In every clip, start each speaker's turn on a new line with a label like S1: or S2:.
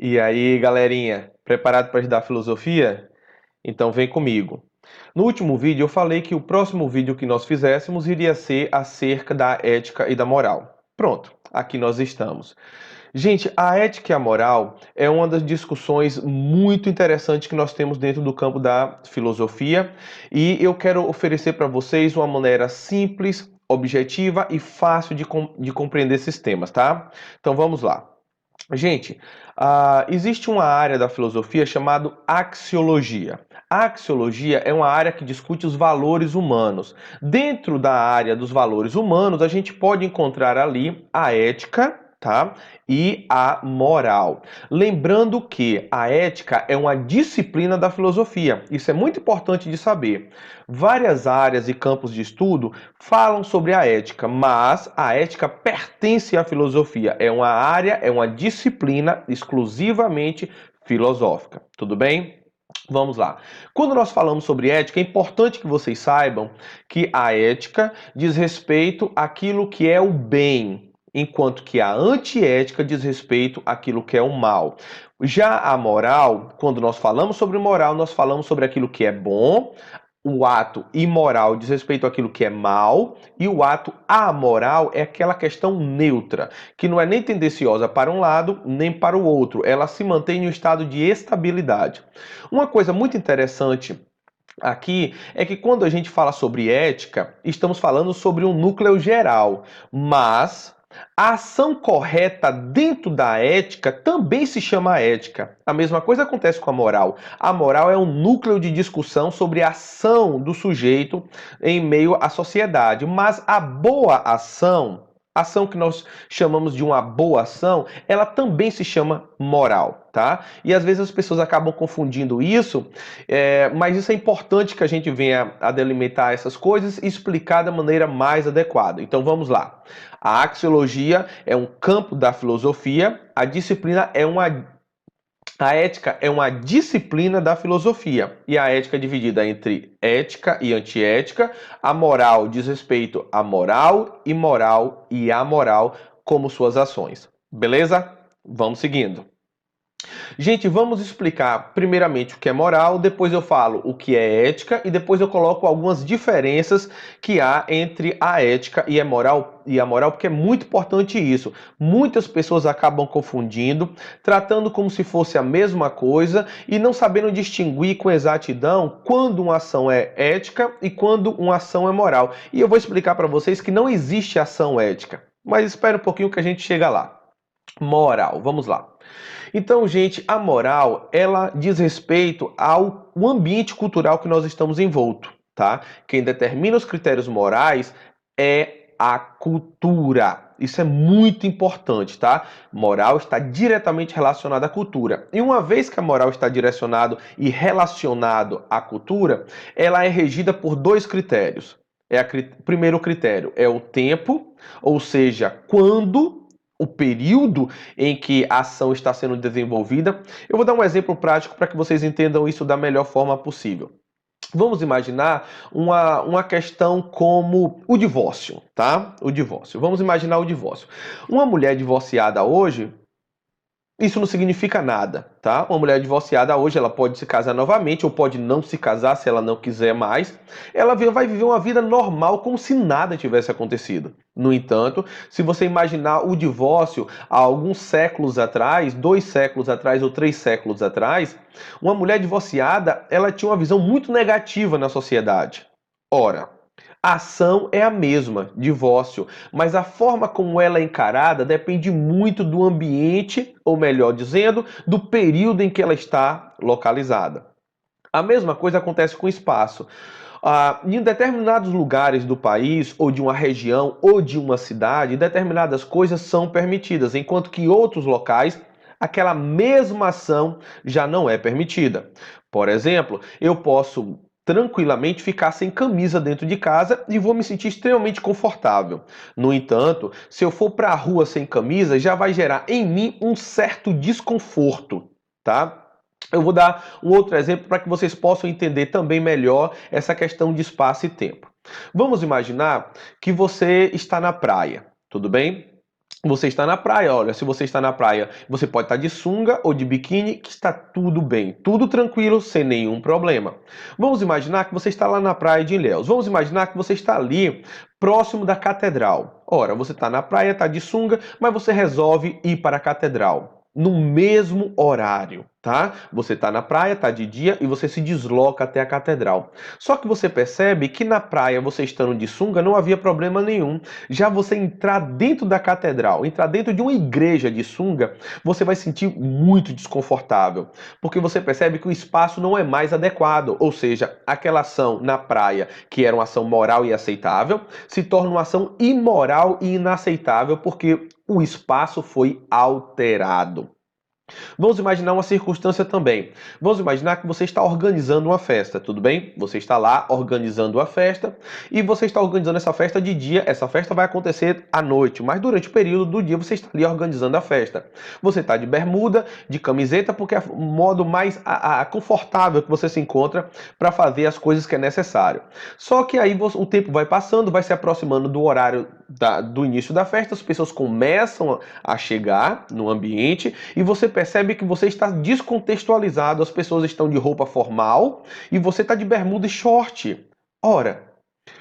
S1: E aí, galerinha, preparado para estudar filosofia? Então vem comigo. No último vídeo eu falei que o próximo vídeo que nós fizéssemos iria ser acerca da ética e da moral. Pronto, aqui nós estamos. Gente, a ética e a moral é uma das discussões muito interessantes que nós temos dentro do campo da filosofia e eu quero oferecer para vocês uma maneira simples, objetiva e fácil de compreender esses temas, tá? Então vamos lá. Gente, existe uma área da filosofia chamada axiologia. A axiologia é uma área que discute os valores humanos. Dentro da área dos valores humanos, a gente pode encontrar ali a ética, tá? E a moral. Lembrando que a ética é uma disciplina da filosofia. Isso é muito importante de saber. Várias áreas e campos de estudo falam sobre a ética, mas a ética pertence à filosofia. É uma área, é uma disciplina exclusivamente filosófica. Tudo bem? Vamos lá. Quando nós falamos sobre ética, é importante que vocês saibam que a ética diz respeito àquilo que é o bem, enquanto que a antiética diz respeito àquilo que é o mal. Já a moral, quando nós falamos sobre moral, nós falamos sobre aquilo que é bom. O ato imoral diz respeito àquilo que é mal, e o ato amoral é aquela questão neutra, que não é nem tendenciosa para um lado, nem para o outro. Ela se mantém em um estado de estabilidade. Uma coisa muito interessante aqui é que quando a gente fala sobre ética, estamos falando sobre um núcleo geral, mas a ação correta dentro da ética também se chama ética. A mesma coisa acontece com a moral. A moral é um núcleo de discussão sobre a ação do sujeito em meio à sociedade, mas a boa ação, ação que nós chamamos de uma boa ação, ela também se chama moral, tá? E às vezes as pessoas acabam confundindo isso, mas isso é importante que a gente venha a delimitar essas coisas e explicar da maneira mais adequada. Então vamos lá. A axiologia é um campo da filosofia, a ética é uma disciplina da filosofia, e a ética é dividida entre ética e antiética. A moral diz respeito à moral, imoral e amoral como suas ações. Beleza? Vamos seguindo. Gente, vamos explicar primeiramente o que é moral, depois eu falo o que é ética e depois eu coloco algumas diferenças que há entre a ética e a moral, porque é muito importante isso. Muitas pessoas acabam confundindo, tratando como se fosse a mesma coisa e não sabendo distinguir com exatidão quando uma ação é ética e quando uma ação é moral. E eu vou explicar para vocês que não existe ação ética. Mas espera um pouquinho que a gente chega lá. Moral, vamos lá. Então, gente, a moral, ela diz respeito ao ambiente cultural que nós estamos envolto, tá? Quem determina os critérios morais é a cultura. Isso é muito importante, tá? Moral está diretamente relacionada à cultura. E uma vez que a moral está direcionado e relacionado à cultura, ela é regida por dois critérios. Primeiro critério é o tempo, ou seja, quando o período em que a ação está sendo desenvolvida. Eu vou dar um exemplo prático para que vocês entendam isso da melhor forma possível. Vamos imaginar uma questão como o divórcio, tá? O divórcio. Vamos imaginar o divórcio. Uma mulher divorciada hoje, isso não significa nada, tá? Uma mulher divorciada hoje, ela pode se casar novamente ou pode não se casar se ela não quiser mais. Ela vai viver uma vida normal como se nada tivesse acontecido. No entanto, se você imaginar o divórcio há alguns séculos atrás, 2 séculos atrás ou 3 séculos atrás, uma mulher divorciada, ela tinha uma visão muito negativa na sociedade. Ora, a ação é a mesma, divórcio, mas a forma como ela é encarada depende muito do ambiente, ou melhor dizendo, do período em que ela está localizada. A mesma coisa acontece com o espaço. Em determinados lugares do país, ou de uma região, ou de uma cidade, determinadas coisas são permitidas, enquanto que em outros locais, aquela mesma ação já não é permitida. Por exemplo, eu posso tranquilamente ficar sem camisa dentro de casa e vou me sentir extremamente confortável. No entanto, se eu for para a rua sem camisa, já vai gerar em mim um certo desconforto, tá? Eu vou dar um outro exemplo para que vocês possam entender também melhor essa questão de espaço e tempo. Vamos imaginar que você está na praia, tudo bem? Você está na praia, olha, se você está na praia, você pode estar de sunga ou de biquíni, que está tudo bem, tudo tranquilo, sem nenhum problema. Vamos imaginar que você está lá na praia de Ilhéus. Vamos imaginar que você está ali, próximo da catedral. Ora, você está na praia, está de sunga, mas você resolve ir para a catedral no mesmo horário, tá? Você está na praia, está de dia e você se desloca até a catedral. Só que você percebe que na praia, você estando de sunga, não havia problema nenhum. Já você entrar dentro da catedral, entrar dentro de uma igreja de sunga, você vai sentir muito desconfortável, porque você percebe que o espaço não é mais adequado, ou seja, aquela ação na praia, que era uma ação moral e aceitável, se torna uma ação imoral e inaceitável, porque o espaço foi alterado. Vamos imaginar uma circunstância também. Vamos imaginar que você está organizando uma festa, tudo bem? Você está lá organizando a festa e você está organizando essa festa de dia. Essa festa vai acontecer à noite, mas durante o período do dia você está ali organizando a festa. Você está de bermuda, de camiseta, porque é o modo mais confortável que você se encontra para fazer as coisas que é necessário. Só que aí o tempo vai passando, vai se aproximando do horário do início da festa, as pessoas começam a chegar no ambiente e você percebe que você está descontextualizado, as pessoas estão de roupa formal e você está de bermuda e short. Ora,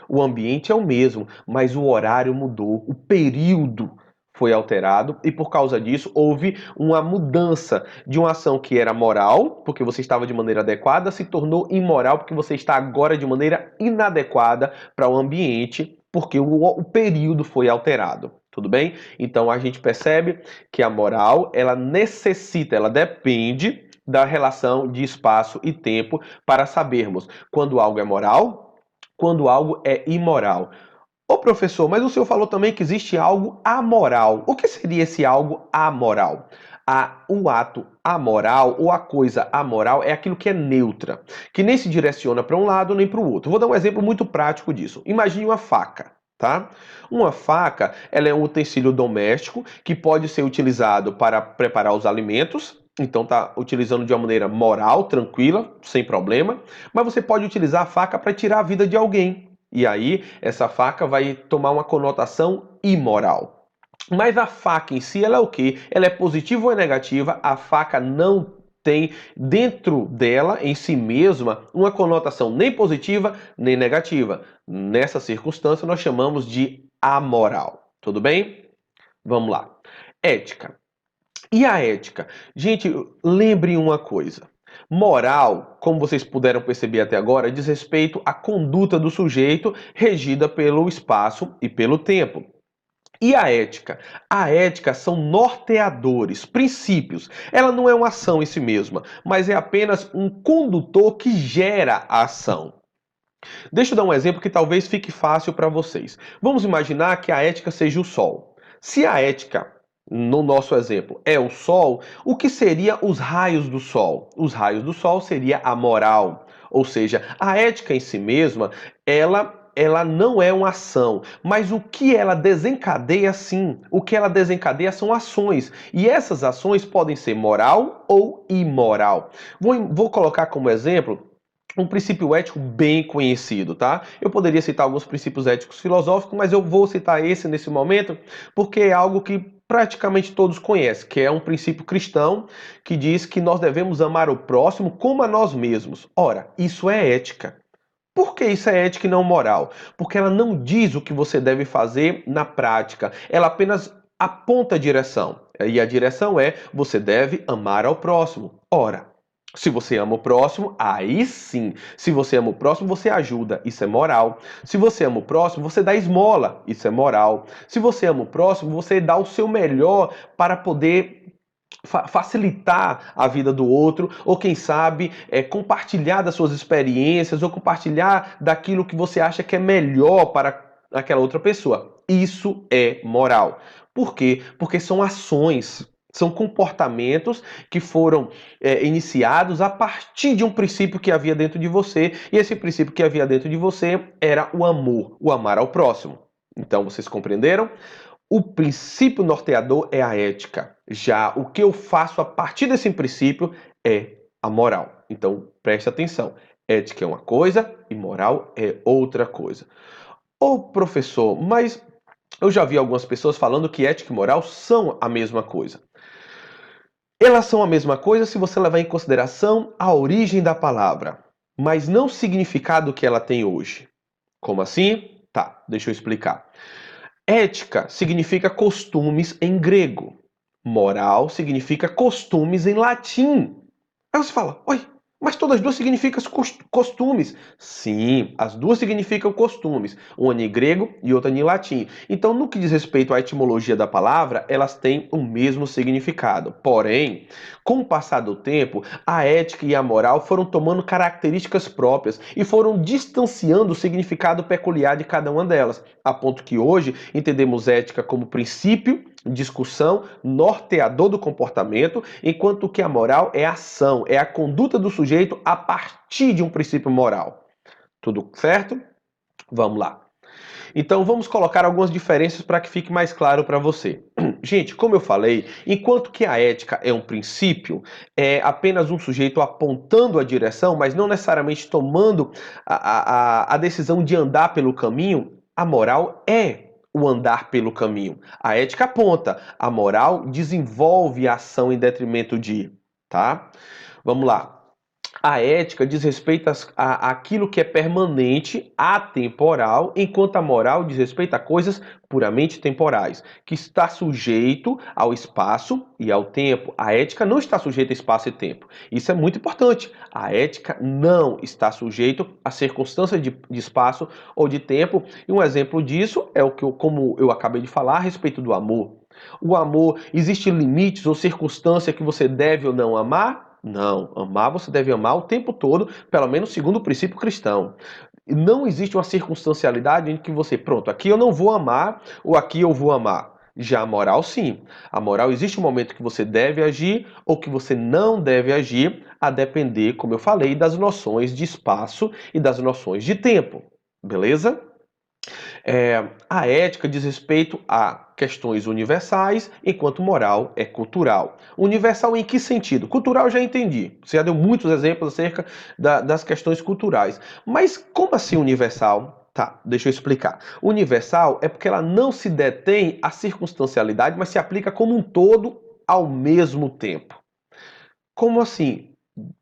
S1: o ambiente é o mesmo, mas o horário mudou, o período foi alterado e por causa disso houve uma mudança de uma ação que era moral, porque você estava de maneira adequada, se tornou imoral porque você está agora de maneira inadequada para o ambiente, porque o período foi alterado. Tudo bem? Então a gente percebe que a moral, ela necessita, ela depende da relação de espaço e tempo para sabermos quando algo é moral, quando algo é imoral. Ô professor, mas o senhor falou também que existe algo amoral. O que seria esse algo amoral? O ato amoral ou a coisa amoral é aquilo que é neutra, que nem se direciona para um lado nem para o outro. Vou dar um exemplo muito prático disso. Imagine uma faca. Tá? Uma faca, ela é um utensílio doméstico que pode ser utilizado para preparar os alimentos. Então tá utilizando de uma maneira moral, tranquila, sem problema. Mas você pode utilizar a faca para tirar a vida de alguém. E aí, essa faca vai tomar uma conotação imoral. Mas a faca em si, ela é o quê? Ela é positiva ou é negativa? A faca não tem dentro dela, em si mesma, uma conotação nem positiva nem negativa. Nessa circunstância, nós chamamos de amoral. Tudo bem? Vamos lá. Ética. E a ética? Gente, lembrem uma coisa. Moral, como vocês puderam perceber até agora, diz respeito à conduta do sujeito regida pelo espaço e pelo tempo. E a ética? A ética são norteadores, princípios. Ela não é uma ação em si mesma, mas é apenas um condutor que gera a ação. Deixa eu dar um exemplo que talvez fique fácil para vocês. Vamos imaginar que a ética seja o sol. Se a ética, no nosso exemplo, é o sol, o que seriam os raios do sol? Os raios do sol seria a moral. Ou seja, a ética em si mesma, ela não é uma ação, mas o que ela desencadeia sim, o que ela desencadeia são ações, e essas ações podem ser moral ou imoral. Vou colocar como exemplo um princípio ético bem conhecido, tá? Eu poderia citar alguns princípios éticos filosóficos, mas eu vou citar esse nesse momento porque é algo que praticamente todos conhecem, que é um princípio cristão que diz que nós devemos amar o próximo como a nós mesmos. Ora, isso é ética. Por que isso é ética e não moral? Porque ela não diz o que você deve fazer na prática, ela apenas aponta a direção. E a direção é: você deve amar ao próximo. Ora, se você ama o próximo, aí sim. Se você ama o próximo, você ajuda. Isso é moral. Se você ama o próximo, você dá esmola. Isso é moral. Se você ama o próximo, você dá o seu melhor para poder facilitar a vida do outro, ou quem sabe compartilhar das suas experiências, ou compartilhar daquilo que você acha que é melhor para aquela outra pessoa. Isso é moral. Por quê? Porque são ações, são comportamentos que foram iniciados a partir de um princípio que havia dentro de você, e esse princípio que havia dentro de você era o amor, o amar ao próximo. Então, vocês compreenderam? O princípio norteador é a ética. Já o que eu faço a partir desse princípio é a moral. Então, preste atenção. Ética é uma coisa e moral é outra coisa. Ô professor, mas Eu já vi algumas pessoas falando que ética e moral são a mesma coisa. Elas são a mesma coisa se você levar em consideração a origem da palavra, mas não o significado que ela tem hoje. Como assim? Tá, deixa eu explicar. Ética significa costumes em grego. Moral significa costumes em latim. Aí você fala, oi, mas todas as duas significam costumes. Sim, as duas significam costumes, uma em grego e outra em latim. Então, no que diz respeito à etimologia da palavra, elas têm o mesmo significado. Porém, com o passar do tempo, a ética e a moral foram tomando características próprias e foram distanciando o significado peculiar de cada uma delas, a ponto que hoje entendemos ética como princípio, discussão, norteador do comportamento, enquanto que a moral é a ação, é a conduta do sujeito a partir de um princípio moral. Tudo certo? Vamos lá. Então vamos colocar algumas diferenças para que fique mais claro para você. Gente, como eu falei, enquanto que a ética é um princípio, é apenas um sujeito apontando a direção, mas não necessariamente tomando a decisão de andar pelo caminho, a moral é o andar pelo caminho. A ética aponta, a moral desenvolve a ação em detrimento de, tá? Vamos lá. A ética diz respeito àquilo que é permanente, atemporal, enquanto a moral diz respeito a coisas puramente temporais, que está sujeito ao espaço e ao tempo. A ética não está sujeita a espaço e tempo. Isso é muito importante. A ética não está sujeita a circunstâncias de espaço ou de tempo. E um exemplo disso é o que como eu acabei de falar a respeito do amor. O amor, existem limites ou circunstância que você deve ou não amar? Não, amar você deve amar o tempo todo, pelo menos segundo o princípio cristão. Não existe uma circunstancialidade em que você, pronto, aqui eu não vou amar ou aqui eu vou amar. Já a moral, sim. A moral existe um momento que você deve agir ou que você não deve agir, a depender, como eu falei, das noções de espaço e das noções de tempo. Beleza? A ética diz respeito a questões universais, enquanto moral é cultural. Universal em que sentido? Cultural eu já entendi. Você já deu muitos exemplos acerca das questões culturais. Mas como assim universal? Tá, deixa eu explicar. Universal é porque ela não se detém à circunstancialidade, mas se aplica como um todo ao mesmo tempo. Como assim?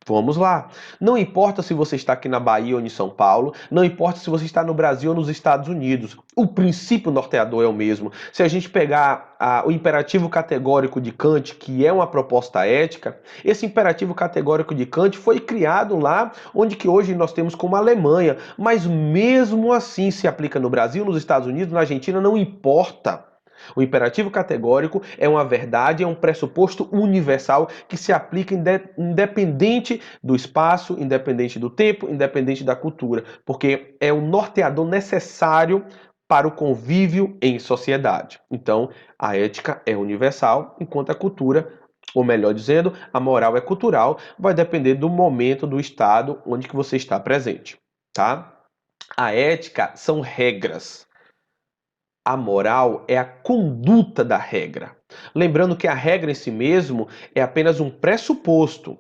S1: Vamos lá. Não importa se você está aqui na Bahia ou em São Paulo, não importa se você está no Brasil ou nos Estados Unidos, o princípio norteador é o mesmo. Se a gente pegar o imperativo categórico de Kant, que é uma proposta ética, esse imperativo categórico de Kant foi criado lá onde que hoje nós temos como Alemanha, mas mesmo assim se aplica no Brasil, nos Estados Unidos, na Argentina, não importa. O imperativo categórico é uma verdade, é um pressuposto universal que se aplica independente do espaço, independente do tempo, independente da cultura, porque é o norteador necessário para o convívio em sociedade. Então, a ética é universal, enquanto a cultura, ou melhor dizendo, a moral é cultural, vai depender do momento, do estado onde que você está presente, tá? A ética são regras. A moral é a conduta da regra. Lembrando que a regra em si mesmo é apenas um pressuposto.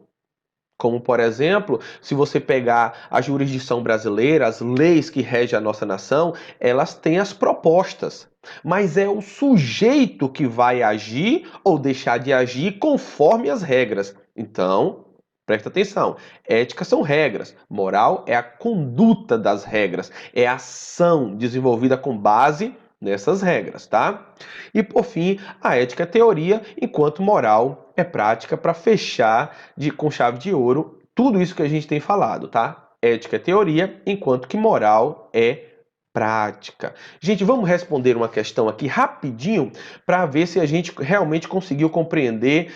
S1: Como, por exemplo, se você pegar a jurisdição brasileira, as leis que regem a nossa nação, elas têm as propostas. Mas é o sujeito que vai agir ou deixar de agir conforme as regras. Então, presta atenção. Ética são regras. Moral é a conduta das regras. É a ação desenvolvida com base nessas regras, tá? E por fim, a ética é teoria, enquanto moral é prática para fechar com chave de ouro tudo isso que a gente tem falado, tá? Ética é teoria, enquanto que moral é prática. Gente, vamos responder uma questão aqui rapidinho para ver se a gente realmente conseguiu compreender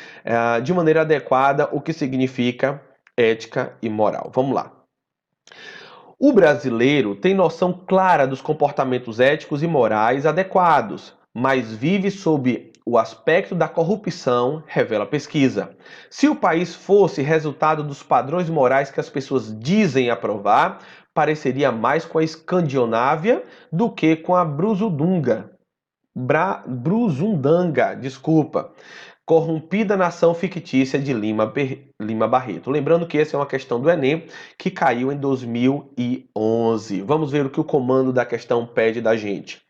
S1: de maneira adequada o que significa ética e moral. Vamos lá. O brasileiro tem noção clara dos comportamentos éticos e morais adequados, mas vive sob o aspecto da corrupção, revela a pesquisa. Se o país fosse resultado dos padrões morais que as pessoas dizem aprovar, pareceria mais com a Escandinávia do que com a Bruzundanga, desculpa. Corrompida Nação Fictícia de Lima Barreto. Lembrando que essa é uma questão do Enem que caiu em 2011. Vamos ver o que o comando da questão pede da gente.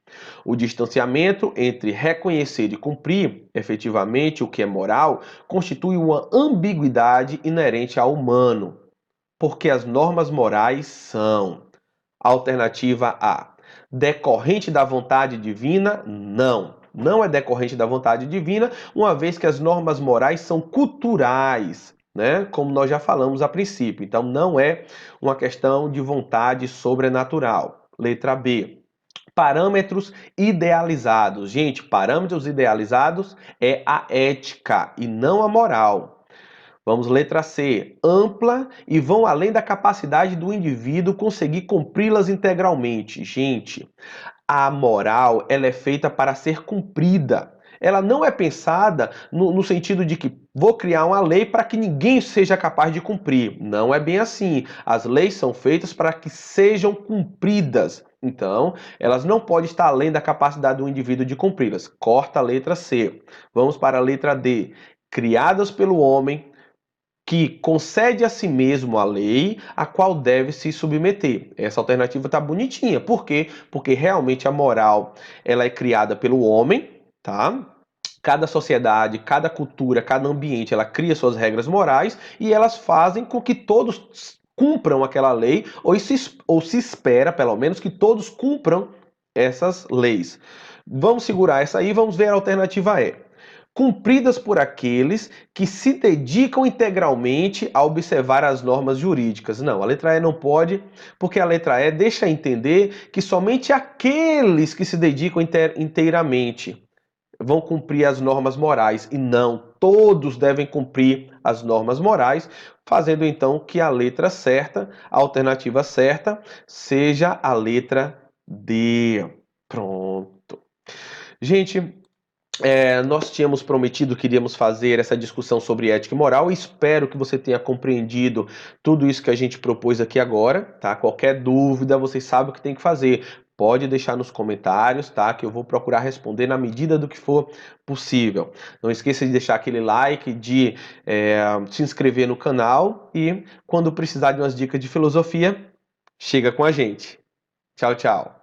S1: O distanciamento entre reconhecer e cumprir, efetivamente, o que é moral, constitui uma ambiguidade inerente ao humano, porque as normas morais são: alternativa A, decorrente da vontade divina? Não. Não é decorrente da vontade divina, uma vez que as normas morais são culturais, né? Como nós já falamos a princípio. Então, não é uma questão de vontade sobrenatural. Letra B. Parâmetros idealizados. Gente, parâmetros idealizados é a ética e não a moral. Vamos, letra C. Ampla e vão além da capacidade do indivíduo conseguir cumpri-las integralmente. Gente, a moral, ela é feita para ser cumprida. Ela não é pensada no sentido de que vou criar uma lei para que ninguém seja capaz de cumprir. Não é bem assim. As leis são feitas para que sejam cumpridas. Então, elas não podem estar além da capacidade do indivíduo de cumpri-las. Corta a letra C. Vamos para a letra D. Criadas pelo homem, que concede a si mesmo a lei a qual deve se submeter. Essa alternativa está bonitinha. Por quê? Porque realmente a moral ela é criada pelo homem, tá? Cada sociedade, cada cultura, cada ambiente, ela cria suas regras morais e elas fazem com que todos cumpram aquela lei ou se espera, pelo menos, que todos cumpram essas leis. Vamos segurar essa aí, vamos ver a alternativa E. Cumpridas por aqueles que se dedicam integralmente a observar as normas jurídicas. Não, a letra E não pode, porque a letra E deixa entender que somente aqueles que se dedicam inteiramente vão cumprir as normas morais e não todos devem cumprir as normas morais, fazendo então que a letra certa, a alternativa certa, seja a letra D. Pronto. Gente, nós tínhamos prometido que iríamos fazer essa discussão sobre ética e moral. Espero que você tenha compreendido tudo isso que a gente propôs aqui agora, tá? Qualquer dúvida, vocês sabem o que tem que fazer. Pode deixar nos comentários, tá? Que eu vou procurar responder na medida do que for possível. Não esqueça de deixar aquele like, de se inscrever no canal e quando precisar de umas dicas de filosofia, chega com a gente. Tchau, tchau.